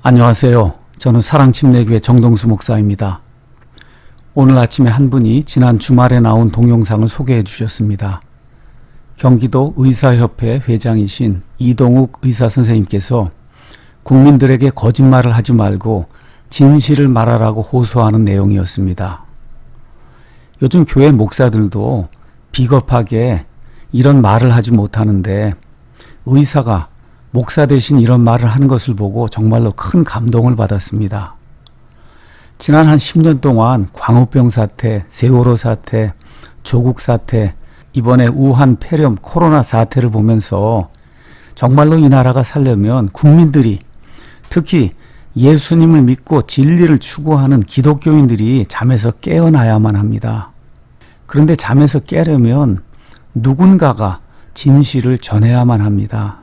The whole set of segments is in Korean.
안녕하세요. 저는 사랑침례교회 정동수 목사입니다. 오늘 아침에 한 분이 지난 주말에 나온 동영상을 소개해 주셨습니다. 경기도 의사협회 회장이신 이동욱 의사 선생님께서 국민들에게 거짓말을 하지 말고 진실을 말하라고 호소하는 내용이었습니다. 요즘 교회 목사들도 비겁하게 이런 말을 하지 못하는데 의사가 목사 대신 이런 말을 하는 것을 보고 정말로 큰 감동을 받았습니다. 지난 한 10년 동안 광우병 사태, 세월호 사태, 조국 사태, 이번에 우한 폐렴 코로나 사태를 보면서 정말로 이 나라가 살려면 국민들이, 특히 예수님을 믿고 진리를 추구하는 기독교인들이 잠에서 깨어나야만 합니다. 그런데 잠에서 깨려면 누군가가 진실을 전해야만 합니다.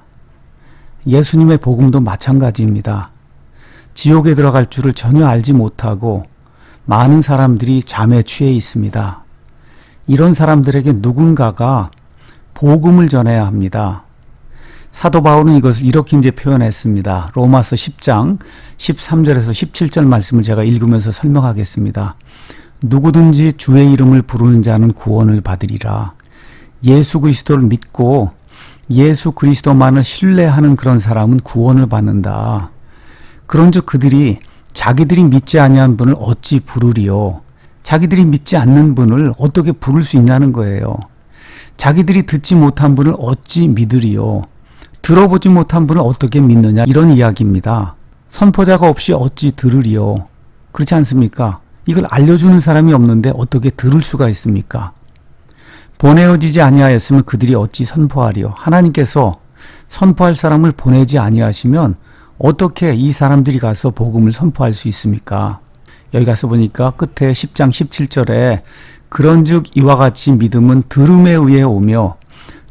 예수님의 복음도 마찬가지입니다. 지옥에 들어갈 줄을 전혀 알지 못하고 많은 사람들이 잠에 취해 있습니다. 이런 사람들에게 누군가가 복음을 전해야 합니다. 사도 바울은 이것을 이렇게 이제 표현했습니다. 로마서 10장 13절에서 17절 말씀을 제가 읽으면서 설명하겠습니다. 누구든지 주의 이름을 부르는 자는 구원을 받으리라. 예수 그리스도를 믿고 예수 그리스도만을 신뢰하는 그런 사람은 구원을 받는다. 그런즉 그들이 자기들이 믿지 아니한 분을 어찌 부르리요. 자기들이 믿지 않는 분을 어떻게 부를 수 있냐는 거예요. 자기들이 듣지 못한 분을 어찌 믿으리요. 들어보지 못한 분을 어떻게 믿느냐, 이런 이야기입니다. 선포자가 없이 어찌 들으리요. 그렇지 않습니까? 이걸 알려주는 사람이 없는데 어떻게 들을 수가 있습니까? 보내어지지 아니하였으면 그들이 어찌 선포하리요. 하나님께서 선포할 사람을 보내지 아니하시면 어떻게 이 사람들이 가서 복음을 선포할 수 있습니까? 여기 가서 보니까 끝에 10장 17절에 그런즉 이와 같이 믿음은 들음에 의해 오며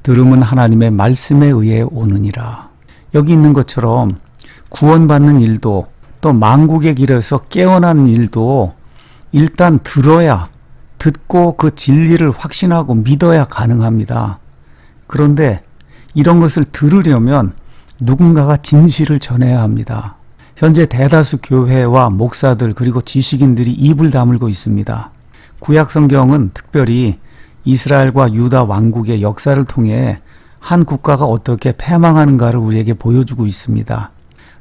들음은 하나님의 말씀에 의해 오느니라. 여기 있는 것처럼 구원받는 일도 또 만국의 길에서 깨어나는 일도 일단 들어야, 듣고 그 진리를 확신하고 믿어야 가능합니다. 그런데 이런 것을 들으려면 누군가가 진실을 전해야 합니다. 현재 대다수 교회와 목사들 그리고 지식인들이 입을 다물고 있습니다. 구약 성경은 특별히 이스라엘과 유다 왕국의 역사를 통해 한 국가가 어떻게 패망하는가를 우리에게 보여주고 있습니다.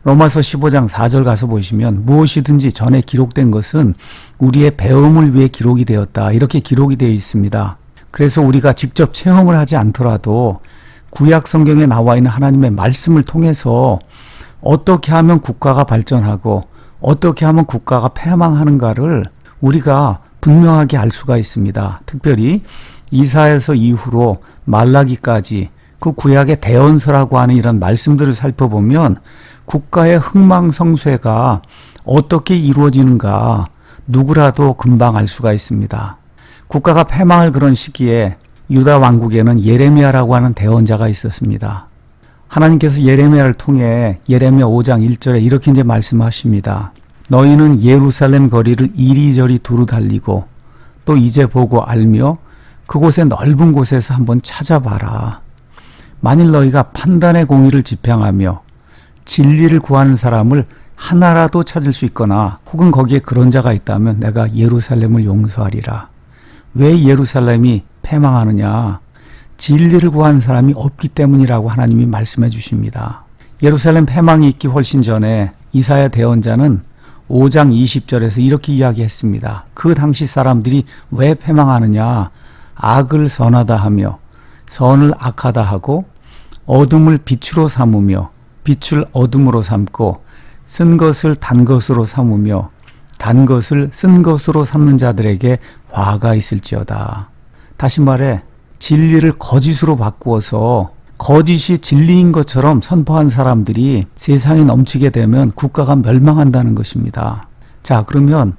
로마서 15장 4절 가서 보시면 무엇이든지 전에 기록된 것은 우리의 배움을 위해 기록이 되었다, 이렇게 기록이 되어 있습니다. 그래서 우리가 직접 체험을 하지 않더라도 구약 성경에 나와 있는 하나님의 말씀을 통해서 어떻게 하면 국가가 발전하고 어떻게 하면 국가가 패망하는가를 우리가 분명하게 알 수가 있습니다. 특별히 이사야서 이후로 말라기까지 그 구약의 대언서라고 하는 이런 말씀들을 살펴보면 국가의 흥망성쇠가 어떻게 이루어지는가 누구라도 금방 알 수가 있습니다. 국가가 패망할 그런 시기에 유다 왕국에는 예레미야라고 하는 대언자가 있었습니다. 하나님께서 예레미야를 통해 예레미야 5장 1절에 이렇게 이제 말씀하십니다. 너희는 예루살렘 거리를 이리저리 두루 달리고 또 이제 보고 알며 그곳의 넓은 곳에서 한번 찾아봐라. 만일 너희가 판단의 공의를 지향하며 진리를 구하는 사람을 하나라도 찾을 수 있거나 혹은 거기에 그런 자가 있다면 내가 예루살렘을 용서하리라. 왜 예루살렘이 패망하느냐? 진리를 구하는 사람이 없기 때문이라고 하나님이 말씀해 주십니다. 예루살렘 패망이 있기 훨씬 전에 이사야 대언자는 5장 20절에서 이렇게 이야기했습니다. 그 당시 사람들이 왜 패망하느냐? 악을 선하다 하며 선을 악하다 하고 어둠을 빛으로 삼으며 빛을 어둠으로 삼고 쓴 것을 단 것으로 삼으며 단 것을 쓴 것으로 삼는 자들에게 화가 있을지어다. 다시 말해 진리를 거짓으로 바꾸어서 거짓이 진리인 것처럼 선포한 사람들이 세상에 넘치게 되면 국가가 멸망한다는 것입니다. 자, 그러면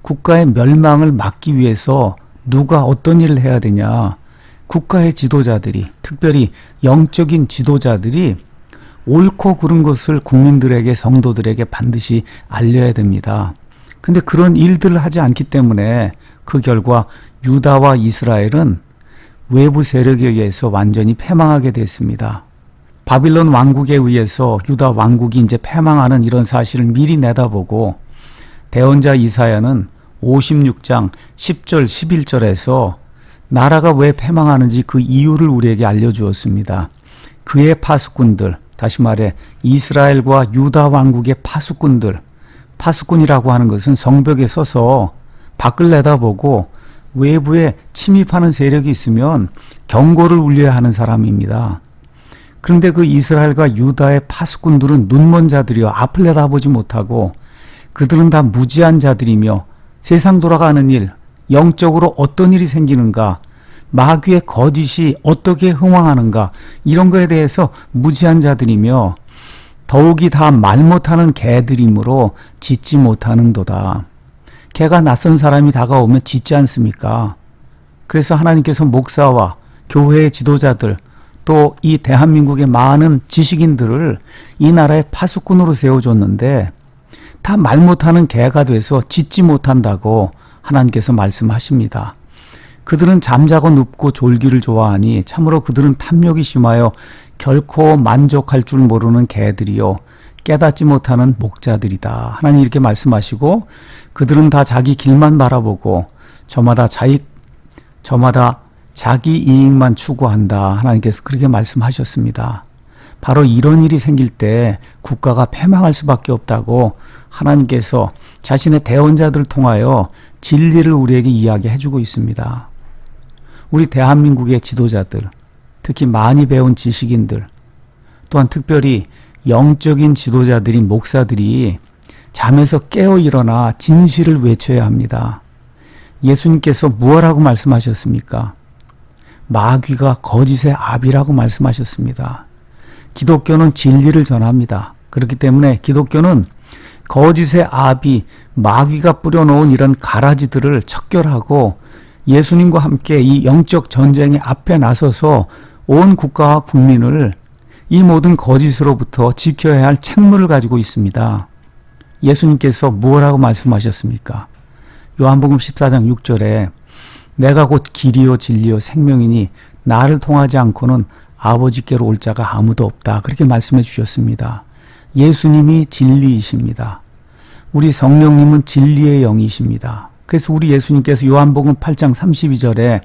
국가의 멸망을 막기 위해서 누가 어떤 일을 해야 되냐? 국가의 지도자들이, 특별히 영적인 지도자들이 옳고 그른 것을 국민들에게, 성도들에게 반드시 알려야 됩니다. 근데 그런 일들을 하지 않기 때문에 그 결과 유다와 이스라엘은 외부 세력에 의해서 완전히 패망하게 됐습니다. 바빌론 왕국에 의해서 유다 왕국이 이제 패망하는 이런 사실을 미리 내다보고 대언자 이사야는 56장 10절 11절에서 나라가 왜 패망하는지 그 이유를 우리에게 알려주었습니다. 그의 파수꾼들, 다시 말해 이스라엘과 유다 왕국의 파수꾼들, 파수꾼이라고 하는 것은 성벽에 서서 밖을 내다보고 외부에 침입하는 세력이 있으면 경고를 울려야 하는 사람입니다. 그런데 그 이스라엘과 유다의 파수꾼들은 눈먼 자들이여 앞을 내다보지 못하고 그들은 다 무지한 자들이며 세상 돌아가는 일, 영적으로 어떤 일이 생기는가, 마귀의 거짓이 어떻게 흥황하는가, 이런 거에 대해서 무지한 자들이며 더욱이 다 말 못하는 개들이므로 짖지 못하는도다. 개가 낯선 사람이 다가오면 짖지 않습니까? 그래서 하나님께서 목사와 교회의 지도자들, 또 이 대한민국의 많은 지식인들을 이 나라의 파수꾼으로 세워줬는데 다 말 못하는 개가 돼서 짖지 못한다고 하나님께서 말씀하십니다. 그들은 잠자고 눕고 졸기를 좋아하니 참으로 그들은 탐욕이 심하여 결코 만족할 줄 모르는 개들이요 깨닫지 못하는 목자들이다. 하나님 이렇게 말씀하시고 그들은 다 자기 길만 바라보고 저마다 자기 이익만 추구한다. 하나님께서 그렇게 말씀하셨습니다. 바로 이런 일이 생길 때 국가가 패망할 수밖에 없다고 하나님께서 자신의 대언자들을 통하여 진리를 우리에게 이야기해 주고 있습니다. 우리 대한민국의 지도자들, 특히 많이 배운 지식인들, 또한 특별히 영적인 지도자들인 목사들이 잠에서 깨어 일어나 진실을 외쳐야 합니다. 예수님께서 무엇라고 말씀하셨습니까? 마귀가 거짓의 압이라고 말씀하셨습니다. 기독교는 진리를 전합니다. 그렇기 때문에 기독교는 거짓의 압이 마귀가 뿌려놓은 이런 가라지들을 척결하고 예수님과 함께 이 영적 전쟁의 앞에 나서서 온 국가와 국민을 이 모든 거짓으로부터 지켜야 할 책무를 가지고 있습니다. 예수님께서 무엇라고 말씀하셨습니까? 요한복음 14장 6절에 내가 곧 길이요 진리요 생명이니 나를 통하지 않고는 아버지께로 올 자가 아무도 없다. 그렇게 말씀해 주셨습니다. 예수님이 진리이십니다. 우리 성령님은 진리의 영이십니다. 그래서 우리 예수님께서 요한복음 8장 32절에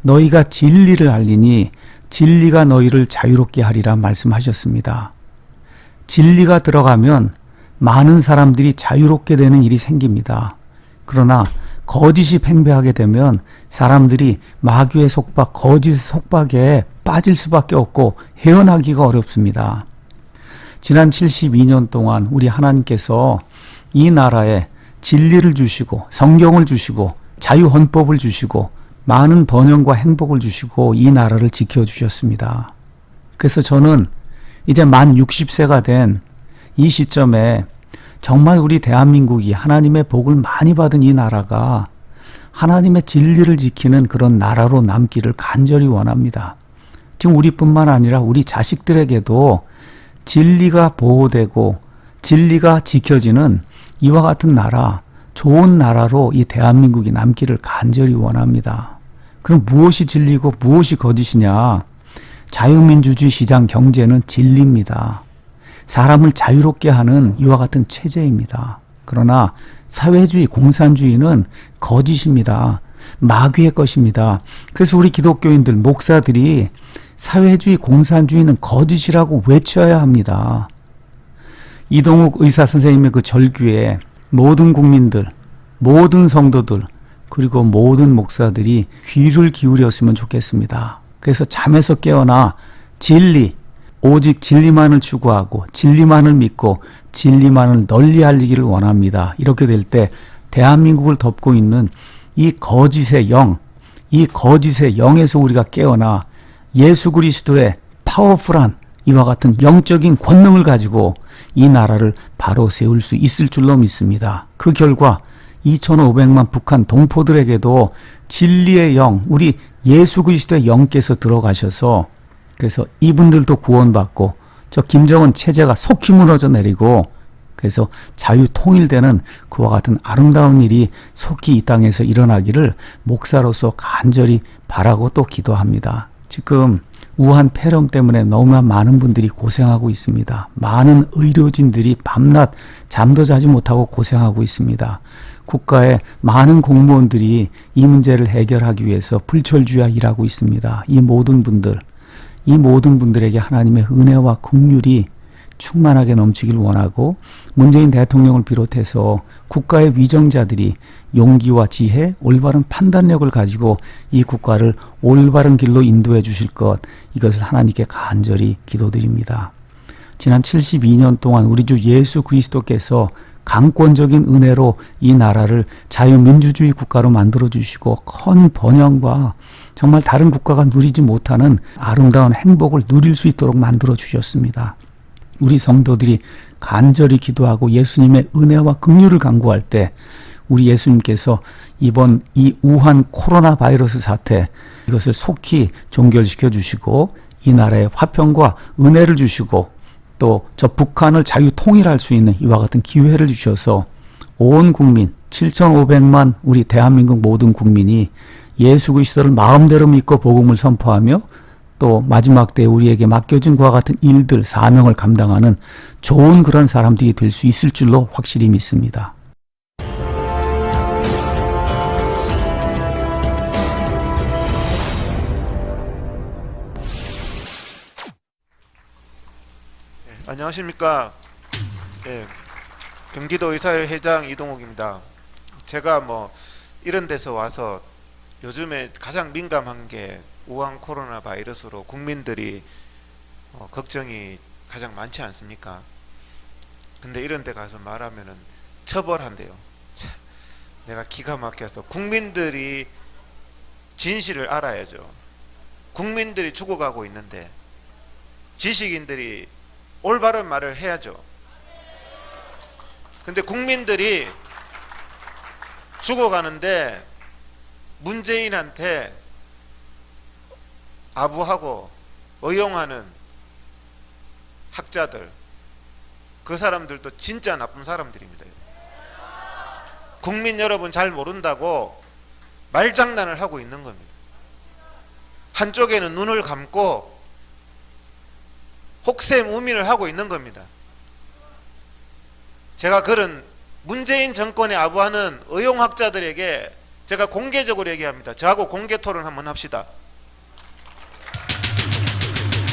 너희가 진리를 알리니 진리가 너희를 자유롭게 하리라 말씀하셨습니다. 진리가 들어가면 많은 사람들이 자유롭게 되는 일이 생깁니다. 그러나 거짓이 팽배하게 되면 사람들이 마귀의 속박, 거짓 속박에 빠질 수밖에 없고 헤어나기가 어렵습니다. 지난 72년 동안 우리 하나님께서 이 나라에 진리를 주시고 성경을 주시고 자유헌법을 주시고 많은 번영과 행복을 주시고 이 나라를 지켜주셨습니다. 그래서 저는 이제 만 60세가 된 이 시점에 정말 우리 대한민국이 하나님의 복을 많이 받은 이 나라가 하나님의 진리를 지키는 그런 나라로 남기를 간절히 원합니다. 지금 우리뿐만 아니라 우리 자식들에게도 진리가 보호되고 진리가 지켜지는 이와 같은 나라, 좋은 나라로 이 대한민국이 남기를 간절히 원합니다. 그럼 무엇이 진리고 무엇이 거짓이냐? 자유민주주의 시장 경제는 진리입니다. 사람을 자유롭게 하는 이와 같은 체제입니다. 그러나 사회주의, 공산주의는 거짓입니다. 마귀의 것입니다. 그래서 우리 기독교인들, 목사들이 사회주의, 공산주의는 거짓이라고 외쳐야 합니다. 이동욱 의사 선생님의 그 절규에 모든 국민들, 모든 성도들, 그리고 모든 목사들이 귀를 기울였으면 좋겠습니다. 그래서 잠에서 깨어나 진리, 오직 진리만을 추구하고 진리만을 믿고 진리만을 널리 알리기를 원합니다. 이렇게 될 때 대한민국을 덮고 있는 이 거짓의 영, 이 거짓의 영에서 우리가 깨어나 예수 그리스도의 파워풀한 이와 같은 영적인 권능을 가지고 이 나라를 바로 세울 수 있을 줄로 믿습니다. 그 결과 2,500만 북한 동포들에게도 진리의 영, 우리 예수 그리스도의 영께서 들어가셔서 그래서 이분들도 구원받고 저 김정은 체제가 속히 무너져 내리고 그래서 자유 통일되는 그와 같은 아름다운 일이 속히 이 땅에서 일어나기를 목사로서 간절히 바라고 또 기도합니다. 지금 우한 폐렴 때문에 너무나 많은 분들이 고생하고 있습니다. 많은 의료진들이 밤낮 잠도 자지 못하고 고생하고 있습니다. 국가의 많은 공무원들이 이 문제를 해결하기 위해서 불철주야 일하고 있습니다. 이 모든 분들에게 하나님의 은혜와 긍휼이 충만하게 넘치길 원하고, 문재인 대통령을 비롯해서 국가의 위정자들이 용기와 지혜, 올바른 판단력을 가지고 이 국가를 올바른 길로 인도해 주실 것, 이것을 하나님께 간절히 기도드립니다. 지난 72년 동안 우리 주 예수 그리스도께서 강권적인 은혜로 이 나라를 자유민주주의 국가로 만들어 주시고, 큰 번영과 정말 다른 국가가 누리지 못하는 아름다운 행복을 누릴 수 있도록 만들어 주셨습니다. 우리 성도들이 간절히 기도하고 예수님의 은혜와 긍휼을 간구할 때, 우리 예수님께서 이번 이 우한 코로나 바이러스 사태, 이것을 속히 종결시켜 주시고 이 나라에 화평과 은혜를 주시고, 또 저 북한을 자유 통일할 수 있는 이와 같은 기회를 주셔서 온 국민 7,500만 우리 대한민국 모든 국민이 예수 그리스도를 마음대로 믿고 복음을 선포하며, 또 마지막 때에 우리에게 맡겨진 그와 같은 일들, 사명을 감당하는 좋은 그런 사람들이 될 수 있을 줄로 확실히 믿습니다. 안녕하십니까. 경기도 의사회 회장 이동욱입니다. 제가 이런 데서 와서 요즘에 가장 민감한 게 우한 코로나 바이러스로 국민들이 걱정이 가장 많지 않습니까? 근데 이런 데 가서 말하면은 처벌한대요. 참, 내가 기가 막혀서, 국민들이 진실을 알아야죠. 국민들이 죽어가고 있는데 지식인들이 올바른 말을 해야죠. 근데 국민들이 죽어가는데 문재인한테 아부하고 의용하는 학자들, 그 사람들도 진짜 나쁜 사람들입니다. 국민 여러분 잘 모른다고 말장난을 하고 있는 겁니다. 한쪽에는 눈을 감고 혹세무민을 하고 있는 겁니다. 제가 그런 문재인 정권에 아부하는 의용학자들에게 제가 공개적으로 얘기합니다. 저하고 공개 토론 한번 합시다.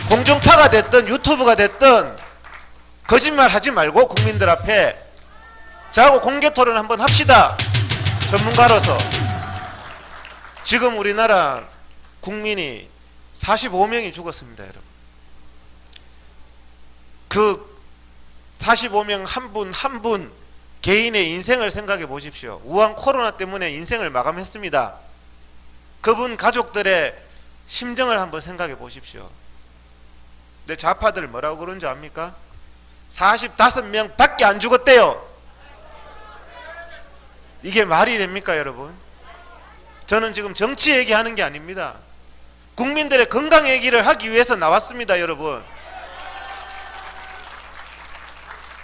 공중파가 됐든 유튜브가 됐든 거짓말 하지 말고 국민들 앞에 저하고 공개 토론 한번 합시다. 전문가로서. 지금 우리나라 국민이 45명이 죽었습니다, 여러분. 그 45명 한 분 한 분 개인의 인생을 생각해 보십시오. 우한 코로나 때문에 인생을 마감했습니다. 그분 가족들의 심정을 한번 생각해 보십시오. 근데 좌파들 뭐라고 그런 줄 압니까? 45명 밖에 안 죽었대요. 이게 말이 됩니까, 여러분? 저는 지금 정치 얘기하는 게 아닙니다. 국민들의 건강 얘기를 하기 위해서 나왔습니다, 여러분.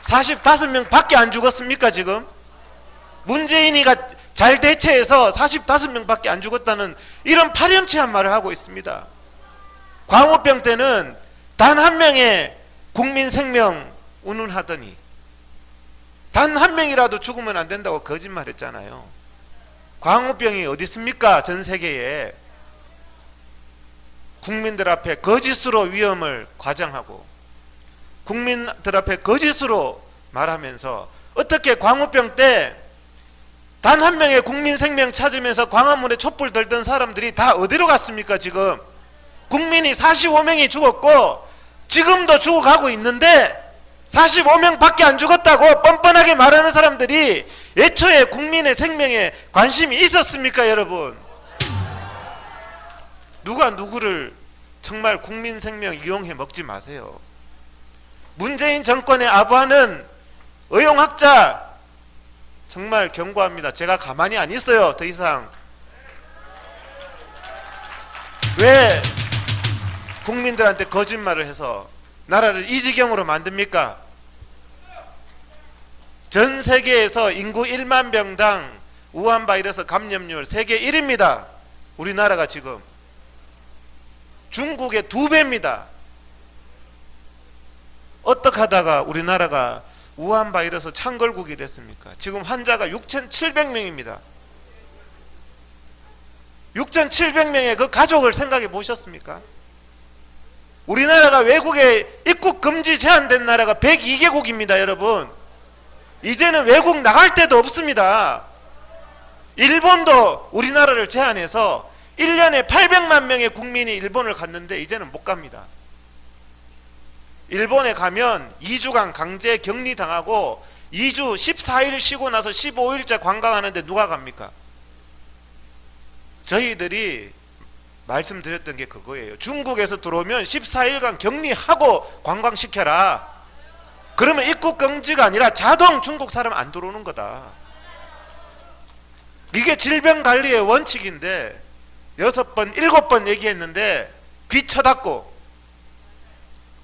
45명 밖에 안 죽었습니까, 지금? 문재인이가 잘 대처해서 45명 밖에 안 죽었다는 이런 파렴치한 말을 하고 있습니다. 광우병 때는 단 한 명의 국민 생명 운운하더니 단 한 명이라도 죽으면 안 된다고 거짓말했잖아요. 광우병이 어디 있습니까? 전 세계에. 국민들 앞에 거짓으로 위험을 과장하고 국민들 앞에 거짓으로 말하면서, 어떻게 광우병 때 단 한 명의 국민 생명 찾으면서 광화문에 촛불 들던 사람들이 다 어디로 갔습니까? 지금 국민이 45명이 죽었고 지금도 죽어가고 있는데 45명 밖에 안 죽었다고 뻔뻔하게 말하는 사람들이 애초에 국민의 생명에 관심이 있었습니까, 여러분? 누가 누구를 정말 국민 생명 이용해 먹지 마세요. 문재인 정권에 아부하는 의용학자 정말 경고합니다. 제가 가만히 안 있어요, 더 이상. 왜 국민들한테 거짓말을 해서 나라를 이 지경으로 만듭니까? 전 세계에서 인구 1만 명당 우한 바이러스 감염률 세계 1위입니다. 우리나라가 지금 중국의 2배입니다. 어떻게 하다가 우리나라가 우한 바이러스 창궐국이 됐습니까? 지금 환자가 6,700명입니다. 6,700명의 그 가족을 생각해 보셨습니까? 우리나라가 외국에 입국 금지 제한된 나라가 102개국입니다, 여러분. 이제는 외국 나갈 데도 없습니다. 일본도 우리나라를 제한해서 1년에 800만 명의 국민이 일본을 갔는데 이제는 못 갑니다. 일본에 가면 2주간 강제 격리당하고 2주 14일 쉬고 나서 15일째 관광하는데 누가 갑니까? 저희들이 말씀드렸던 게 그거예요. 중국에서 들어오면 14일간 격리하고 관광시켜라. 그러면 입국 금지가 아니라 자동 중국 사람 안 들어오는 거다. 이게 질병관리의 원칙인데 6번, 7번 얘기했는데 귀 쳐닫고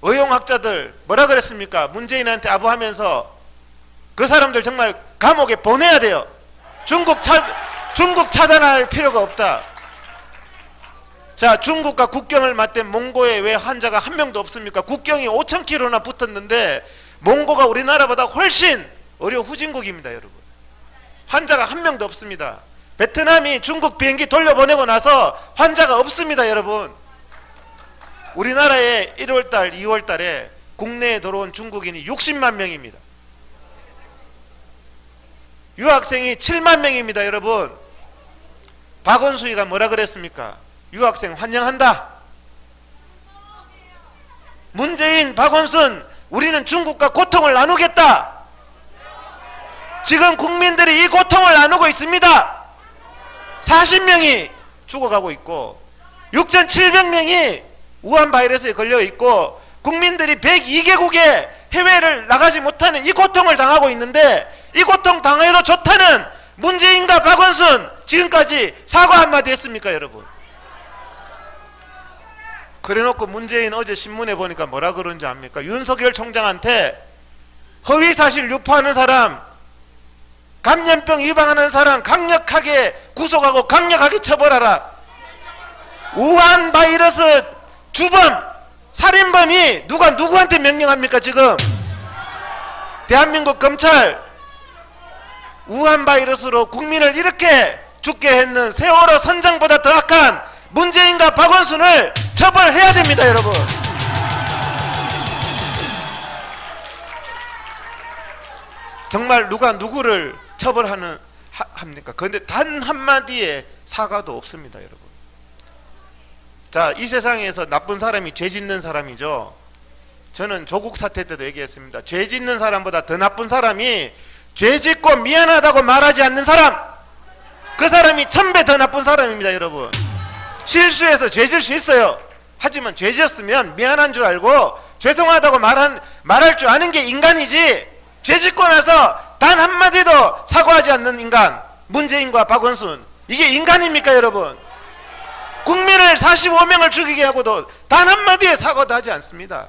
의용학자들 뭐라 그랬습니까? 문재인한테 아부하면서 그 사람들 정말 감옥에 보내야 돼요. 중국 차단할 필요가 없다. 자, 중국과 국경을 맞댄 몽고에 왜 환자가 한 명도 없습니까? 국경이 5,000km나 붙었는데 몽고가 우리나라보다 훨씬 어려 후진국입니다, 여러분. 환자가 한 명도 없습니다. 베트남이 중국 비행기 돌려보내고 나서 환자가 없습니다, 여러분. 우리나라에 1월달, 2월달에 국내에 들어온 중국인이 60만 명입니다. 유학생이 7만 명입니다, 여러분. 박원순이가 뭐라 그랬습니까? 유학생 환영한다. 문재인, 박원순, 우리는 중국과 고통을 나누겠다. 지금 국민들이 이 고통을 나누고 있습니다. 40명이 죽어가고 있고 6,700명이 우한 바이러스에 걸려 있고 국민들이 102개국에 해외를 나가지 못하는 이 고통을 당하고 있는데 이 고통 당해도 좋다는 문재인과 박원순 지금까지 사과 한마디 했습니까, 여러분? 그래놓고 문재인 어제 신문에 보니까 뭐라 그런지 압니까? 윤석열 총장한테 허위사실 유포하는 사람, 감염병 유방하는 사람 강력하게 구속하고 강력하게 처벌하라. 우한 바이러스 주범, 살인범이 누가 누구한테 명령합니까? 지금 대한민국 검찰 우한 바이러스로 국민을 이렇게 죽게 했는 세월호 선장보다 더 악한 문재인과 박원순을 처벌해야 됩니다, 여러분. 정말 누가 누구를 처벌하는 합니까? 그런데 단 한마디의 사과도 없습니다, 여러분. 자, 이 세상에서 나쁜 사람이 죄 짓는 사람이죠. 저는 조국 사태 때도 얘기했습니다. 죄 짓는 사람보다 더 나쁜 사람이 죄 짓고 미안하다고 말하지 않는 사람, 그 사람이 1000배 더 나쁜 사람입니다, 여러분. 실수해서 죄 질 수 있어요. 하지만 죄 지었으면 미안한 줄 알고 죄송하다고 말할 줄 아는 게 인간이지, 죄 짓고 나서 단 한마디도 사과하지 않는 인간, 문재인과 박원순, 이게 인간입니까, 여러분? 국민을 45명을 죽이게 하고도 단 한마디의 사과도 하지 않습니다.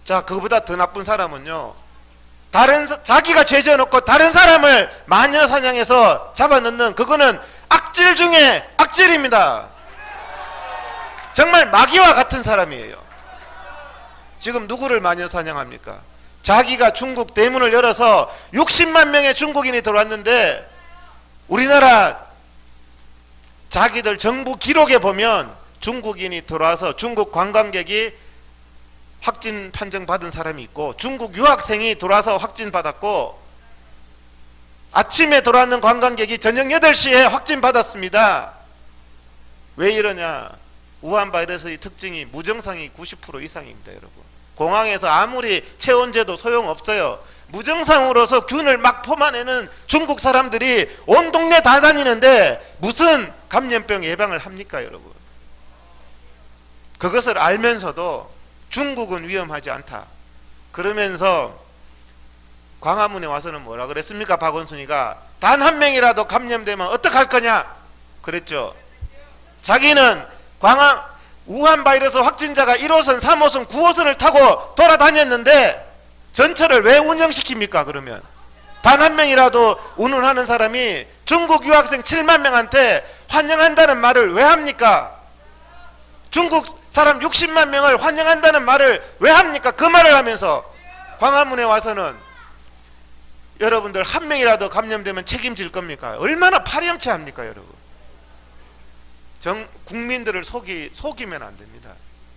자, 그거보다 더 나쁜 사람은요, 자기가 죄 지어놓고 다른 사람을 마녀 사냥해서 잡아넣는, 그거는 악질 중에 악질입니다. 정말 마귀와 같은 사람이에요. 지금 누구를 마녀 사냥합니까? 자기가 중국 대문을 열어서 60만 명의 중국인이 들어왔는데 우리나라 자기들 정부 기록에 보면 중국인이 들어와서 중국 관광객이 확진 판정 받은 사람이 있고 중국 유학생이 들어와서 확진 받았고 아침에 들어왔는 관광객이 저녁 8시에 확진 받았습니다. 왜 이러냐? 우한 바이러스의 특징이 무증상이 90% 이상입니다, 여러분. 공항에서 아무리 체온제도 소용없어요. 무증상으로서 균을 막 퍼마내는 중국 사람들이 온 동네 다 다니는데 무슨 감염병 예방을 합니까, 여러분? 그것을 알면서도 중국은 위험하지 않다 그러면서 광화문에 와서는 뭐라 그랬습니까? 박원순이가 단 한 명이라도 감염되면 어떡할 거냐 그랬죠. 자기는 우한 바이러스 확진자가 1호선, 3호선, 9호선을 타고 돌아다녔는데 전철을 왜 운영시킵니까? 그러면 단 한 명이라도 운운하는 사람이 중국 유학생 7만 명한테 환영한다는 말을 왜 합니까? 중국 사람 60만 명을 환영한다는 말을 왜 합니까? 그 말을 하면서 광화문에 와서는 여러분들 한 명이라도 감염되면 책임질 겁니까? 얼마나 파렴치합니까, 여러분? 국민들을 속이면 안 됩니다.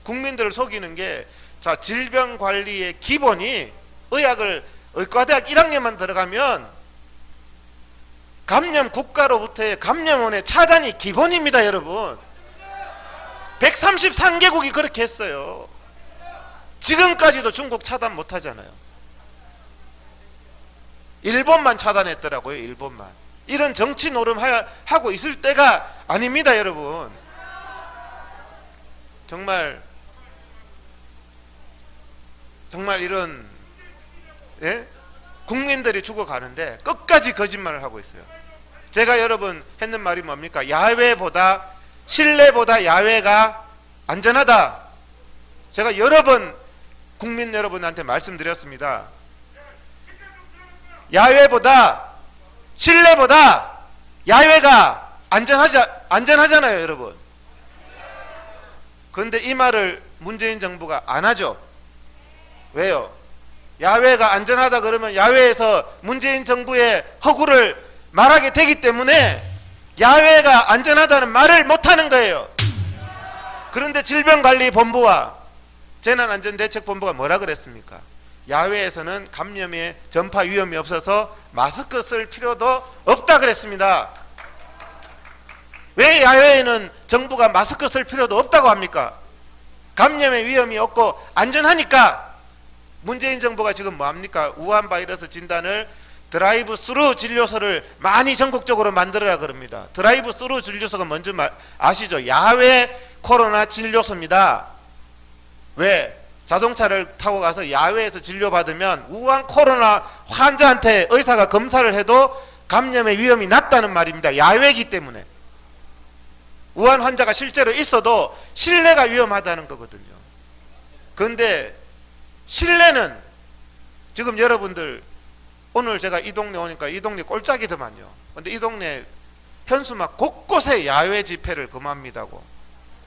국민들을 속이는 게, 자, 질병 관리의 기본이 의과대학 1학년만 들어가면 감염 국가로부터의 감염원의 차단이 기본입니다, 여러분. 133개국이 그렇게 했어요. 지금까지도 중국 차단 못 하잖아요. 일본만 차단했더라고요. 일본만. 이런 정치 노름 하고 있을 때가 아닙니다, 여러분. 정말 이런, 예? 국민들이 죽어가는데 끝까지 거짓말을 하고 있어요. 제가 여러분 했는 말이 뭡니까? 실내보다 야외가 안전하다. 제가 여러 번 국민 여러분한테 말씀드렸습니다. 실내보다 야외가 안전하잖아요, 여러분. 그런데 이 말을 문재인 정부가 안 하죠. 왜요? 야외가 안전하다 그러면 야외에서 문재인 정부의 허구를 말하게 되기 때문에 야외가 안전하다는 말을 못하는 거예요. 그런데 질병관리본부와 재난안전대책본부가 뭐라 그랬습니까? 야외에서는 감염의 전파 위험이 없어서 마스크 쓸 필요도 없다 그랬습니다. 왜 야외에는 정부가 마스크 쓸 필요도 없다고 합니까? 감염의 위험이 없고 안전하니까. 문재인 정부가 지금 뭐합니까? 우한 바이러스 진단을 드라이브 스루 진료소를 많이 전국적으로 만들어라 그럽니다. 드라이브 스루 진료소가 뭔지 아시죠? 야외 코로나 진료소입니다. 왜? 자동차를 타고 가서 야외에서 진료받으면 우한 코로나 환자한테 의사가 검사를 해도 감염의 위험이 낮다는 말입니다. 야외이기 때문에. 우한 환자가 실제로 있어도 실내가 위험하다는 거거든요. 그런데 실내는 지금 여러분들, 오늘 제가 이 동네 오니까 이 동네 꼴짝이더만요. 근데 이 동네 현수막 곳곳에 야외 집회를 금합니다고,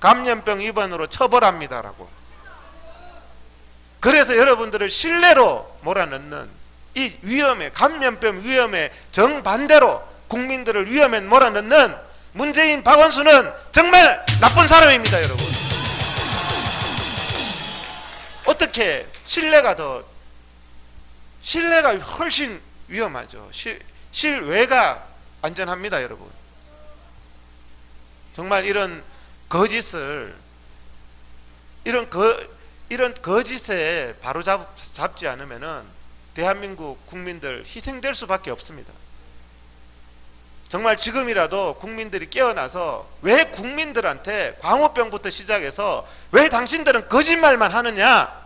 감염병 위반으로 처벌합니다라고. 그래서 여러분들을 실내로 몰아넣는 이 위험에, 감염병 위험에 정반대로 국민들을 위험에 몰아넣는 문재인, 박원순은 정말 나쁜 사람입니다, 여러분. 어떻게 실내가 훨씬 위험하죠. 실외가 안전합니다, 여러분. 정말 이런 거짓에 바로 잡지 않으면은 대한민국 국민들 희생될 수밖에 없습니다. 정말 지금이라도 국민들이 깨어나서, 왜 국민들한테 광우병부터 시작해서 왜 당신들은 거짓말만 하느냐?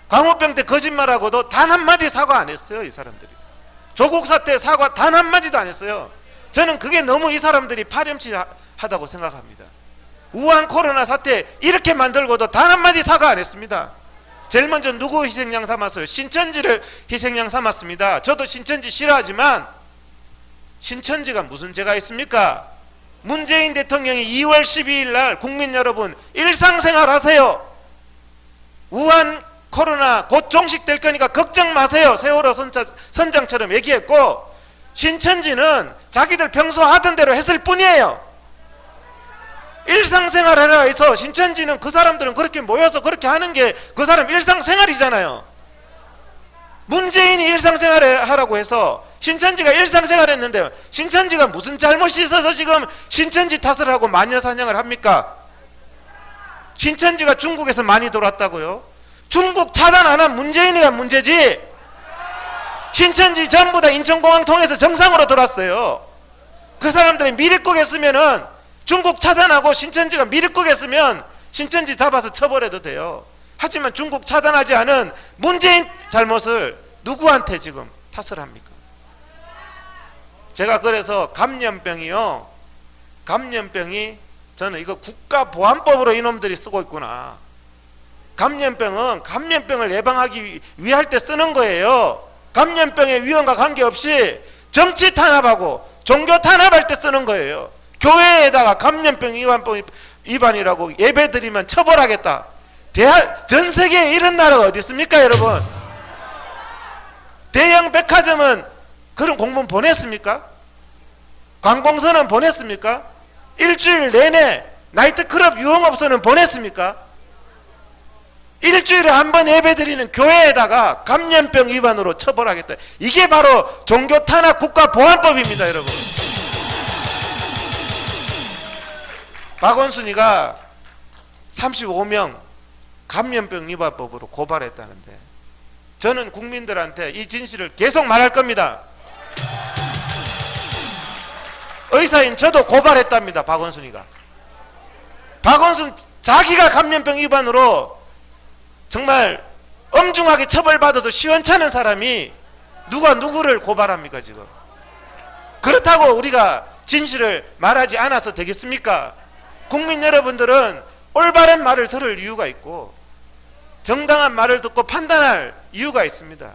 광우병 때 거짓말하고도 단 한마디 사과 안 했어요, 이 사람들이. 조국 사태 사과 단 한마디도 안 했어요. 저는 그게 너무 이 사람들이 파렴치하다고 생각합니다. 우한 코로나 사태 이렇게 만들고도 단 한마디 사과 안 했습니다. 제일 먼저 누구 희생양 삼았어요? 신천지를 희생양 삼았습니다. 저도 신천지 싫어하지만 신천지가 무슨 죄가 있습니까? 문재인 대통령이 2월 12일 날 국민 여러분 일상생활 하세요. 우한 코로나 곧 종식될 거니까 걱정 마세요. 세월호 선장처럼 얘기했고, 신천지는 자기들 평소 하던 대로 했을 뿐이에요. 일상생활 하라 해서 신천지는 그 사람들은 그렇게 모여서 그렇게 하는 게 그 사람 일상생활이잖아요. 문재인이 일상생활 하라고 해서 신천지가 일상생활 했는데 신천지가 무슨 잘못이 있어서 지금 신천지 탓을 하고 마녀사냥을 합니까? 신천지가 중국에서 많이 돌았다고요? 중국 차단 안 한 문재인이가 문제지, 신천지 전부 다 인천공항 통해서 정상으로 돌았어요. 그 사람들이 미륵국했으면은, 중국 차단하고 신천지가 미륵국했으면 신천지 잡아서 처벌해도 돼요. 하지만 중국 차단하지 않은 문재인 잘못을 누구한테 지금 탓을 합니까? 제가 그래서 감염병이 저는 이거 국가보안법으로 이놈들이 쓰고 있구나. 감염병은 감염병을 예방하기 위할 때 쓰는 거예요. 감염병의 위험과 관계없이 정치 탄압하고 종교 탄압할 때 쓰는 거예요. 교회에다가 감염병 위반이라고 예배드리면 처벌하겠다. 전 세계에 이런 나라가 어디 있습니까, 여러분? 대형 백화점은 그런 공문 보냈습니까? 관공서는 보냈습니까? 일주일 내내 나이트클럽 유흥업소는 보냈습니까? 일주일에 한 번 예배드리는 교회에다가 감염병 위반으로 처벌하겠다. 이게 바로 종교탄압 국가보안법입니다, 여러분. 박원순이가 35명 감염병 위반법으로 고발했다는데, 저는 국민들한테 이 진실을 계속 말할 겁니다. 의사인 저도 고발했답니다. 박원순이가. 박원순 자기가 감염병 위반으로 정말 엄중하게 처벌받아도 시원찮은 사람이 누가 누구를 고발합니까, 지금? 그렇다고 우리가 진실을 말하지 않아서 되겠습니까? 국민 여러분들은 올바른 말을 들을 이유가 있고 정당한 말을 듣고 판단할 이유가 있습니다.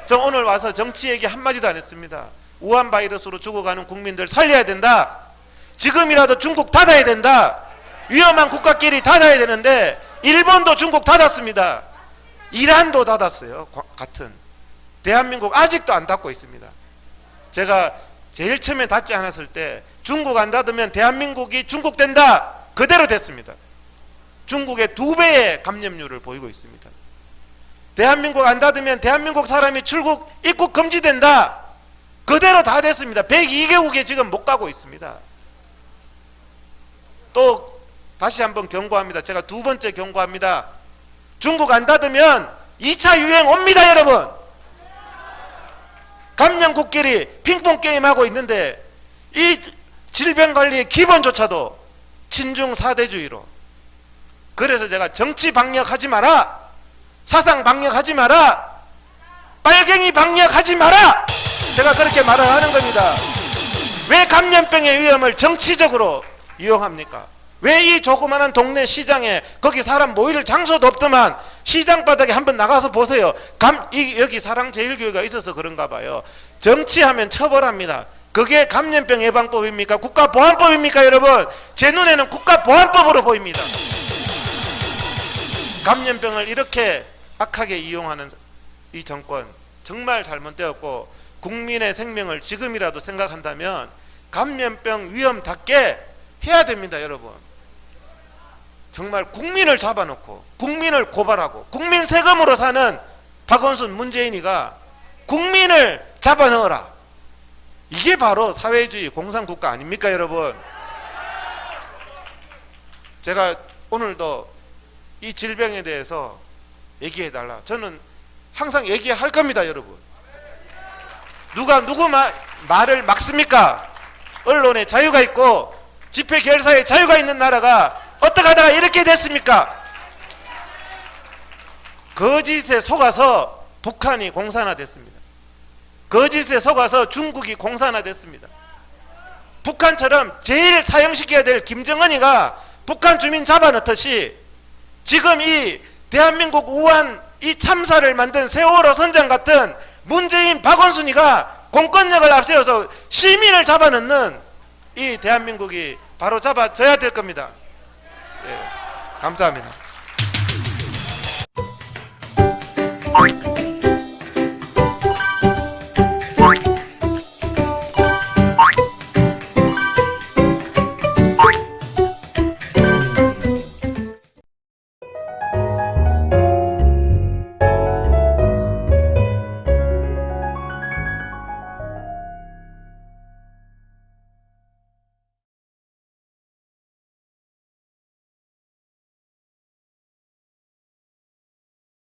저 오늘 와서 정치 얘기 한마디도 안 했습니다. 우한 바이러스로 죽어가는 국민들 살려야 된다. 지금이라도 중국 닫아야 된다. 위험한 국가끼리 닫아야 되는데 일본도 중국 닫았습니다. 이란도 닫았어요. 같은. 대한민국 아직도 안 닫고 있습니다. 제가 제일 처음에 닫지 않았을 때 중국 안 닫으면 대한민국이 중국된다. 그대로 됐습니다. 중국의 2배의 감염률을 보이고 있습니다. 대한민국 안 닫으면 대한민국 사람이 출국 입국 금지된다. 그대로 다 됐습니다. 102개국에 지금 못 가고 있습니다. 또 다시 한번 경고합니다. 제가 2번째 경고합니다. 중국 안 닫으면 2차 유행 옵니다, 여러분. 감염국끼리 핑퐁 게임하고 있는데 이 질병관리의 기본조차도 친중 사대주의로. 그래서 제가 정치 방역하지 마라, 사상 방역하지 마라, 빨갱이 방역하지 마라, 제가 그렇게 말을 하는 겁니다. 왜 감염병의 위험을 정치적으로 이용합니까? 왜 이 조그마한 동네 시장에, 거기 사람 모일 장소도 없더만 시장 바닥에 한번 나가서 보세요. 여기 사랑제일교회가 있어서 그런가 봐요. 정치하면 처벌합니다. 그게 감염병 예방법입니까? 국가보안법입니까, 여러분? 제 눈에는 국가보안법으로 보입니다. 감염병을 이렇게 악하게 이용하는 이 정권 정말 잘못되었고, 국민의 생명을 지금이라도 생각한다면 감염병 위험답게 해야 됩니다, 여러분. 정말 국민을 잡아놓고 국민을 고발하고 국민 세금으로 사는 박원순, 문재인이가 국민을 잡아넣어라. 이게 바로 사회주의 공산국가 아닙니까, 여러분? 제가 오늘도 이 질병에 대해서 얘기해달라. 저는 항상 얘기할 겁니다, 여러분. 누가 누구 말을 막습니까? 언론에 자유가 있고 집회 결사에 자유가 있는 나라가 어떻게 하다가 이렇게 됐습니까? 거짓에 속아서 북한이 공산화됐습니다. 거짓에 속아서 중국이 공산화됐습니다. 북한처럼 제일 사형시켜야 될 김정은이가 북한 주민 잡아넣듯이 지금 이 대한민국 우한 이 참사를 만든 세월호 선장 같은 문재인, 박원순이가 공권력을 앞세워서 시민을 잡아넣는 이 대한민국이 바로 잡아져야 될 겁니다. 예, 감사합니다.